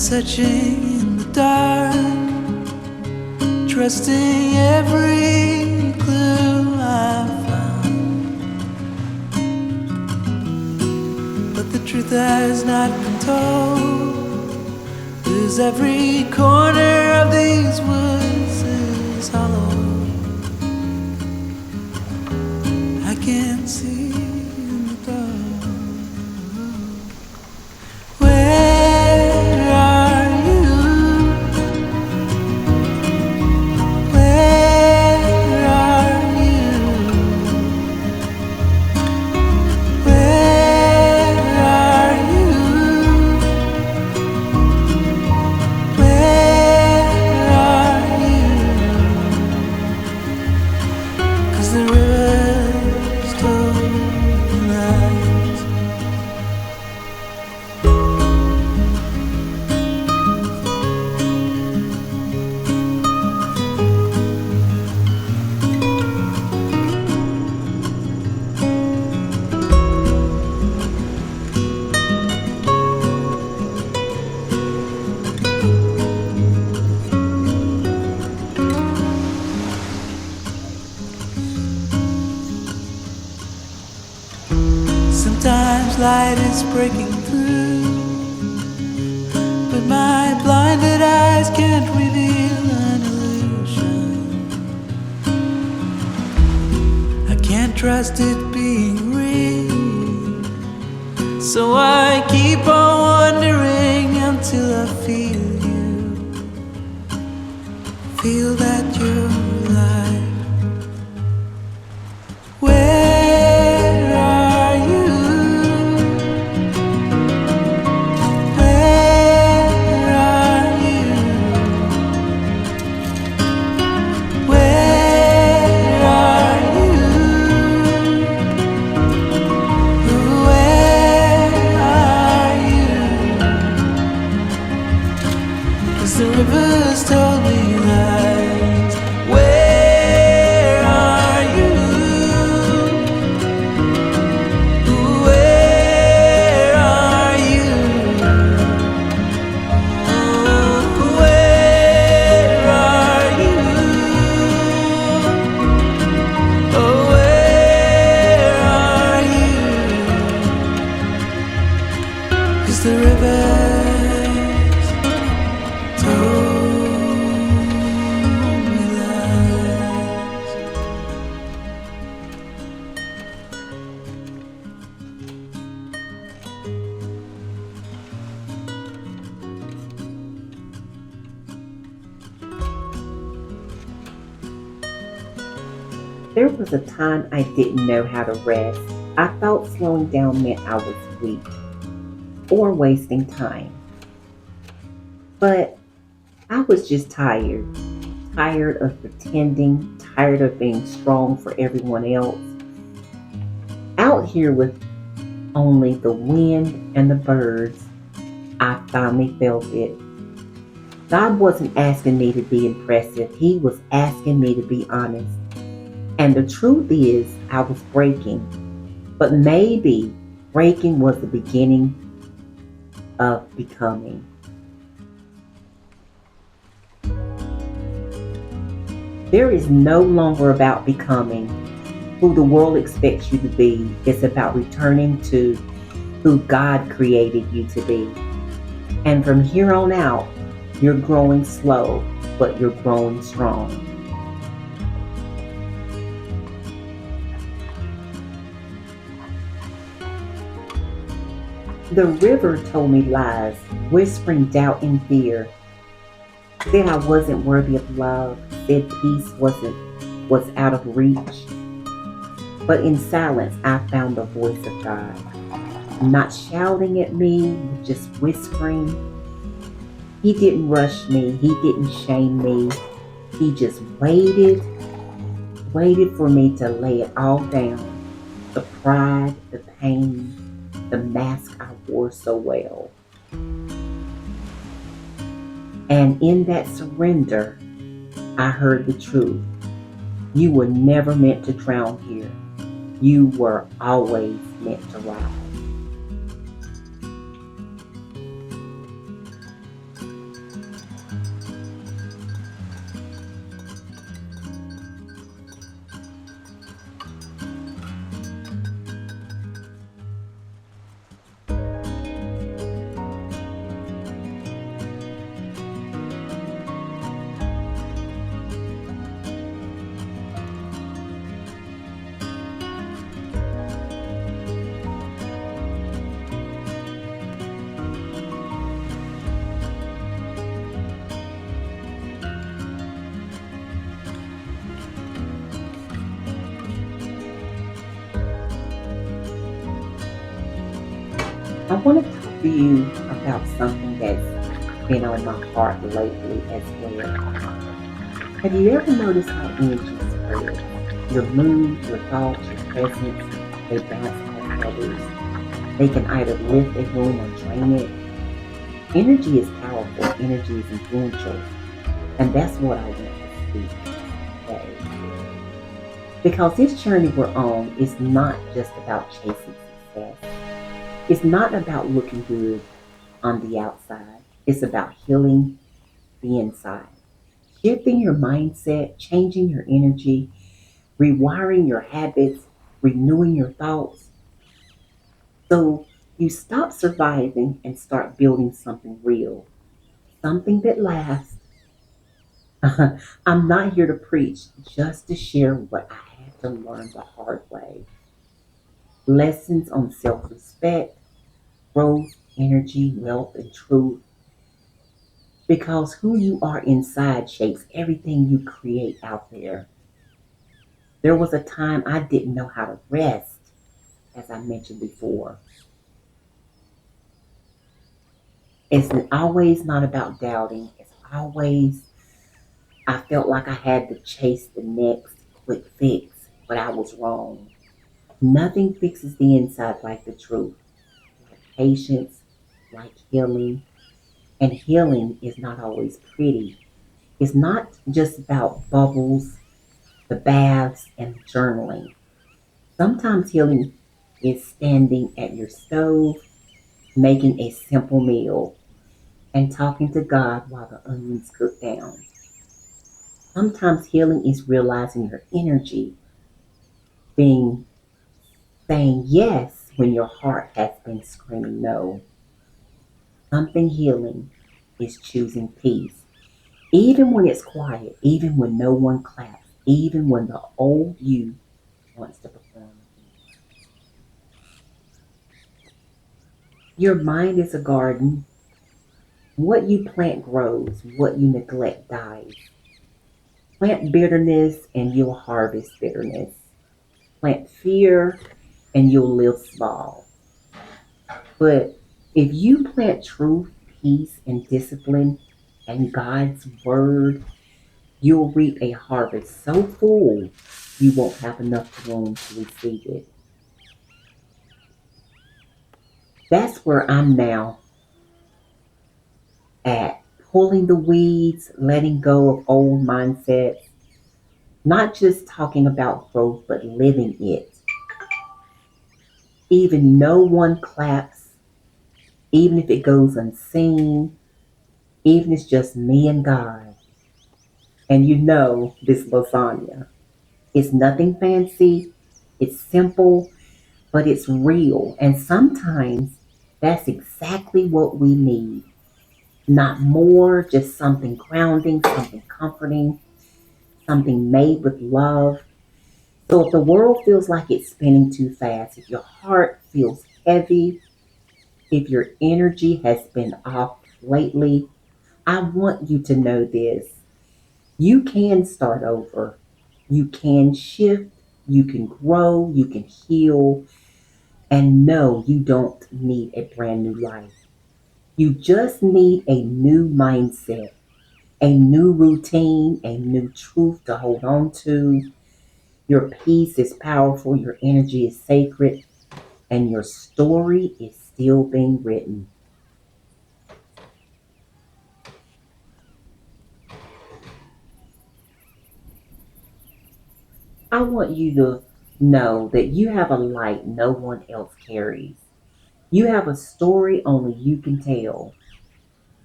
searching in the dark, trusting every clue I found. But the truth has not been told, 'cause every corner of these woods is hollow. I can't see in the dark. Where are you? Where are you? Where are you? Where are you? 'Cause the river's told lies. Sometimes light is breaking through, but my blinded eyes can't reveal an illusion. I can't trust it being real, so I keep on wondering until I feel you, feel that you're alive. Where are you? Where are you? Where are you? Where are you? 'Cause the rivers told me lies. Where are you? Where are you? Where are you? Oh, where are you? 'Cause the rivers told me lies. There was a time I didn't know how to rest. I thought slowing down meant I was weak or wasting time. But I was just tired. Tired of pretending, tired of being strong for everyone else. Out here with only the wind and the birds, I finally felt it. God wasn't asking me to be impressive, He was asking me to be honest. And the truth is, I was breaking. But maybe breaking was the beginning of becoming. There is no longer about becoming who the world expects you to be. It's about returning to who God created you to be. And from here on out, you're growing slow, but you're growing strong. The river told me lies, whispering doubt and fear. Said I wasn't worthy of love, said peace was out of reach. But in silence I found the voice of God. Not shouting at me, just whispering. He didn't rush me, He didn't shame me. He just waited for me to lay it all down. The pride, the pain, the mask I wore so well. And in that surrender, I heard the truth. You were never meant to drown here. You were always meant to rise. I want to talk to you about something that's been on my heart lately as well. Have you ever noticed how energy spreads? Your mood, your thoughts, your presence, they bounce off others. They can either lift a room or drain it. Energy is powerful, energy is influential, and that's what I want to speak today. Because this journey we're on is not just about chasing success. It's not about looking good on the outside. It's about healing the inside. Shifting your mindset, changing your energy, rewiring your habits, renewing your thoughts. So you stop surviving and start building something real, something that lasts. I'm not here to preach, just to share what I had to learn the hard way. Lessons on self respect, growth, energy, wealth, and truth. Because who you are inside shapes everything you create out there. There was a time I didn't know how to rest, as I mentioned before. It's always not about doubting. It's always, I felt like I had to chase the next quick fix, but I was wrong. Nothing fixes the inside like the truth, like patience, like healing. And healing is not always pretty. It's not just about bubbles, the baths, and the journaling. Sometimes healing is standing at your stove, making a simple meal, and talking to God while the onions cook down. Sometimes healing is realizing your energy, being saying yes when your heart has been screaming no. Something healing is choosing peace, even when it's quiet, even when no one claps, even when the old you wants to perform again. Your mind is a garden. What you plant grows, what you neglect dies. Plant bitterness and you'll harvest bitterness. Plant fear and you'll live small. But if you plant truth, peace, and discipline and God's word, you'll reap a harvest so full you won't have enough room to receive it. That's where I'm now at. Pulling the weeds, letting go of old mindsets, not just talking about growth, but living it. Even no one claps, even if it goes unseen, even if it's just me and God. And you know this lasagna. It's nothing fancy, it's simple, but it's real. And sometimes that's exactly what we need. Not more, just something grounding, something comforting, something made with love. So if the world feels like it's spinning too fast, if your heart feels heavy, if your energy has been off lately, I want you to know this. You can start over. You can shift. You can grow. You can heal. And no, you don't need a brand new life. You just need a new mindset, a new routine, a new truth to hold on to. Your peace is powerful. Your energy is sacred. And your story is still being written. I want you to know that you have a light no one else carries. You have a story only you can tell.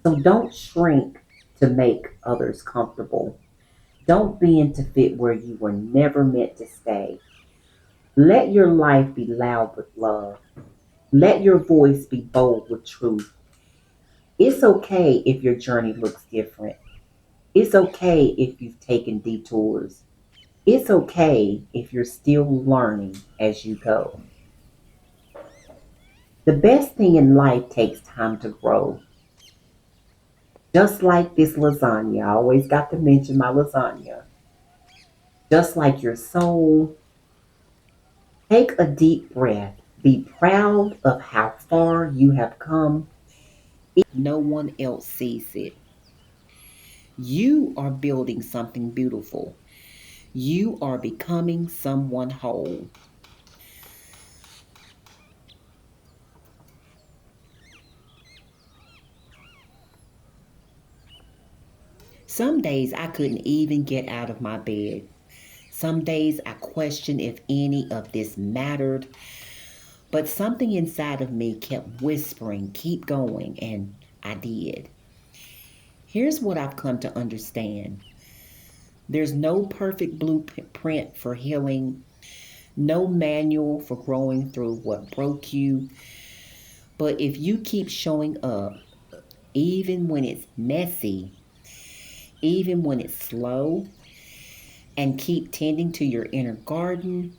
So don't shrink to make others comfortable. Don't bend to fit where you were never meant to stay. Let your life be loud with love. Let your voice be bold with truth. It's okay if your journey looks different. It's okay if you've taken detours. It's okay if you're still learning as you go. The best thing in life takes time to grow. Just like this lasagna, I always got to mention my lasagna. Just like your soul, take a deep breath. Be proud of how far you have come. No one else sees it. You are building something beautiful. You are becoming someone whole. Some days I couldn't even get out of my bed. Some days I questioned if any of this mattered, but something inside of me kept whispering, keep going, and I did. Here's what I've come to understand: there's no perfect blueprint for healing, no manual for growing through what broke you. But if you keep showing up, even when it's messy, even when it's slow, and keep tending to your inner garden,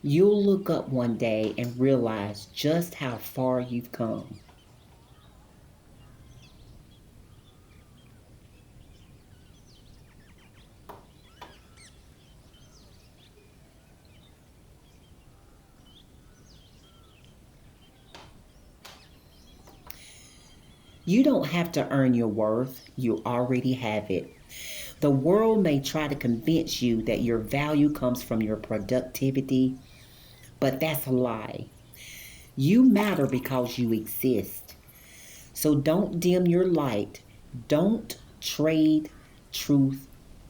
you'll look up one day and realize just how far you've come. You don't have to earn your worth, you already have it. The world may try to convince you that your value comes from your productivity, but that's a lie. You matter because you exist. So don't dim your light. Don't trade truth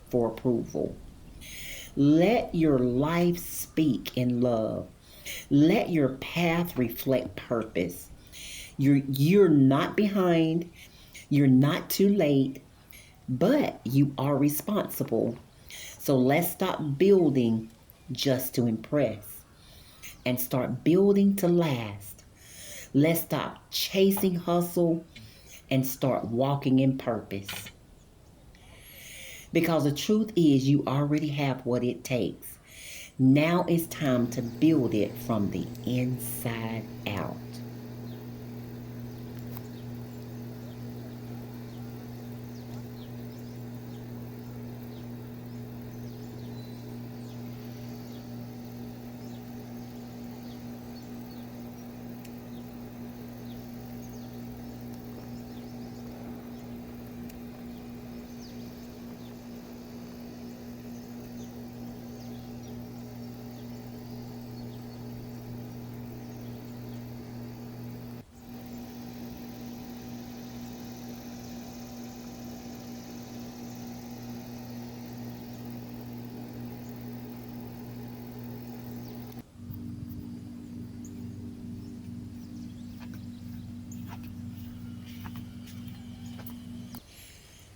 for approval. Let your life speak in love. Let your path reflect purpose. You're not behind, you're not too late, but you are responsible. So let's stop building just to impress and start building to last. Let's stop chasing hustle and start walking in purpose. Because the truth is, you already have what it takes. Now it's time to build it from the inside out.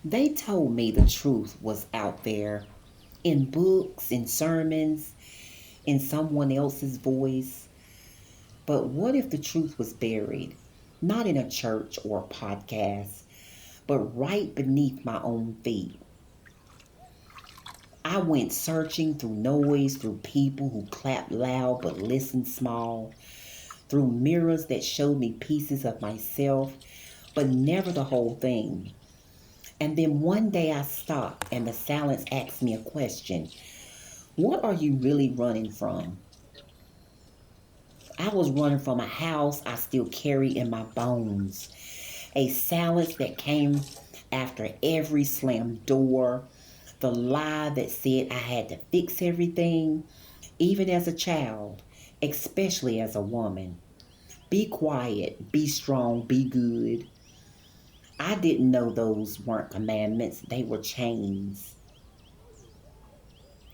They told me the truth was out there in books, in sermons, in someone else's voice. But what if the truth was buried, not in a church or a podcast, but right beneath my own feet? I went searching through noise, through people who clapped loud but listened small, through mirrors that showed me pieces of myself, but never the whole thing. And then one day I stopped and the silence asked me a question. What are you really running from? I was running from a house I still carry in my bones. A silence that came after every slammed door. The lie that said I had to fix everything, even as a child, especially as a woman. Be quiet, be strong, be good. I didn't know those weren't commandments, they were chains.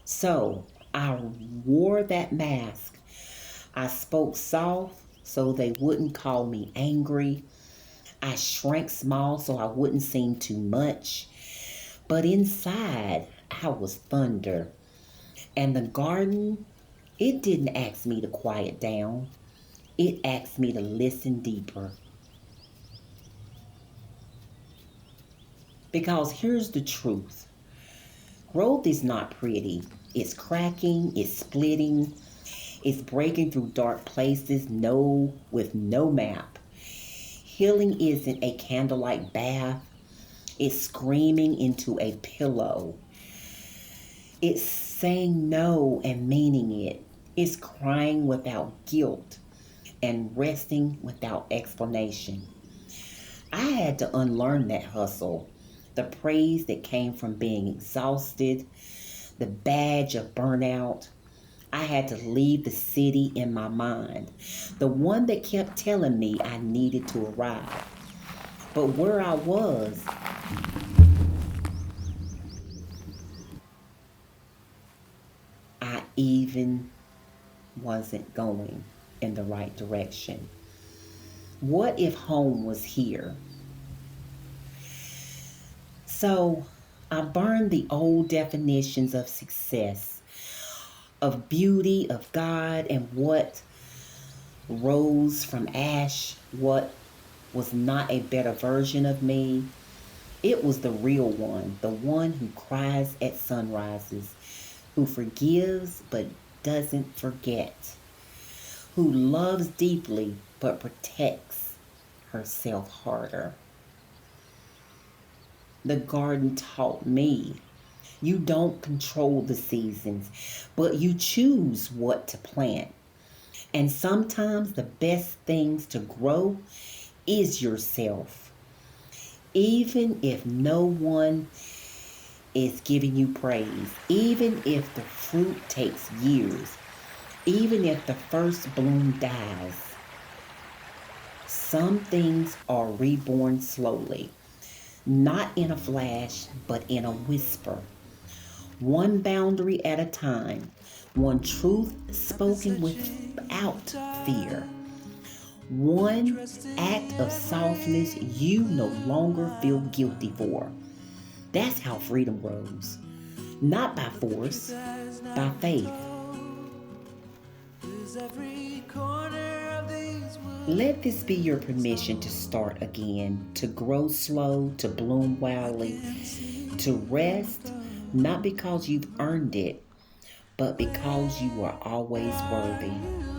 So I wore that mask. I spoke soft so they wouldn't call me angry. I shrank small so I wouldn't seem too much. But inside, I was thunder. And the garden, it didn't ask me to quiet down. It asked me to listen deeper. Because here's the truth: growth is not pretty. It's cracking, it's splitting, it's breaking through dark places, with no map. Healing isn't a candlelight bath. It's screaming into a pillow. It's saying no and meaning it. It's crying without guilt. and resting without explanation. I had to unlearn that hustle, the praise that came from being exhausted, the badge of burnout. I had to leave the city in my mind, the one that kept telling me I needed to arrive. But where I was, I even wasn't going in the right direction. What if home was here? So I burned the old definitions of success, of beauty, of God, and what rose from ash, what was not a better version of me. It was the real one, the one who cries at sunrises, who forgives but doesn't forget, who loves deeply but protects herself harder. The garden taught me you don't control the seasons, but you choose what to plant. And sometimes the best things to grow is yourself, even if no one is giving you praise, even if the fruit takes years, even if the first bloom dies. Some things are reborn slowly, not in a flash, but in a whisper. One boundary at a time, one truth spoken without fear, one act of softness you no longer feel guilty for. That's how freedom grows. Not by force, by faith. Let this be your permission to start again, to grow slow, to bloom wildly, to rest, not because you've earned it, but because you are always worthy.